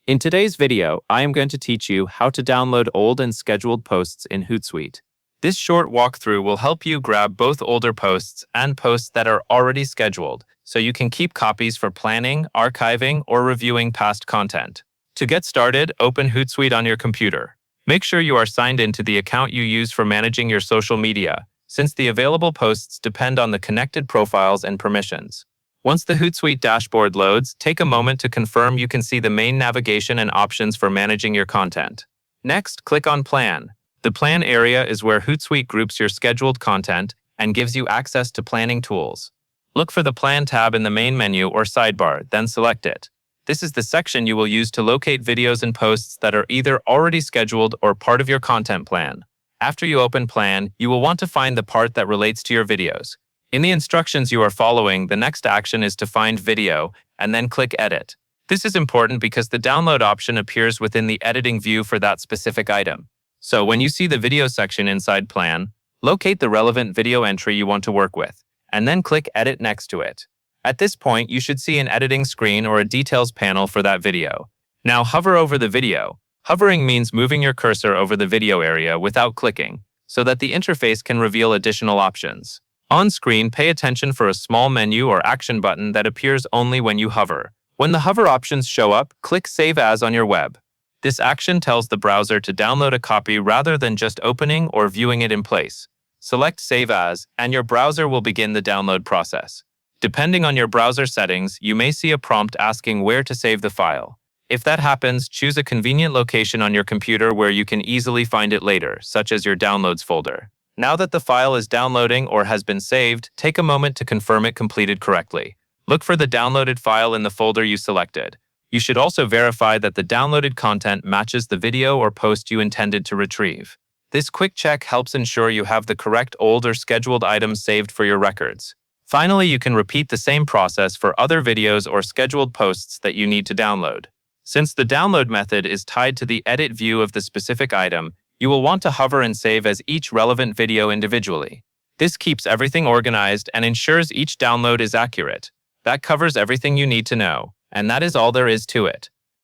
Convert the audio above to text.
In today's video, I am going to teach you how to download old and scheduled posts in Hootsuite. This short walkthrough will help you grab both older posts and posts that are already scheduled, so you can keep copies for planning, archiving, or reviewing past content. To get started, open Hootsuite on your computer. Make sure you are signed into the account you use for managing your social media, since the available posts depend on the connected profiles and permissions. Once the Hootsuite dashboard loads, take a moment to confirm you can see the main navigation and options for managing your content. Next, click on Plan. The Plan area is where Hootsuite groups your scheduled content and gives you access to planning tools. Look for the Plan tab in the main menu or sidebar, then select it. This is the section you will use to locate videos and posts that are either already scheduled or part of your content plan. After you open Plan, you will want to find the part that relates to your videos. In the instructions you are following, the next action is to find Video and then click Edit. This is important because the download option appears within the editing view for that specific item. So when you see the Video section inside Plan, locate the relevant video entry you want to work with, and then click Edit next to it. At this point, you should see an editing screen or a details panel for that video. Now hover over the video. Hovering means moving your cursor over the video area without clicking, so that the interface can reveal additional options. On screen, pay attention for a small menu or action button that appears only when you hover. When the hover options show up, click Save As on your web. This action tells the browser to download a copy rather than just opening or viewing it in place. Select Save As, and your browser will begin the download process. Depending on your browser settings, you may see a prompt asking where to save the file. If that happens, choose a convenient location on your computer where you can easily find it later, such as your Downloads folder. Now that the file is downloading or has been saved, take a moment to confirm it completed correctly. Look for the downloaded file in the folder you selected. You should also verify that the downloaded content matches the video or post you intended to retrieve. This quick check helps ensure you have the correct old or scheduled items saved for your records. Finally, you can repeat the same process for other videos or scheduled posts that you need to download. Since the download method is tied to the edit view of the specific item, you will want to hover and save as each relevant video individually. This keeps everything organized and ensures each download is accurate. That covers everything you need to know, and that is all there is to it.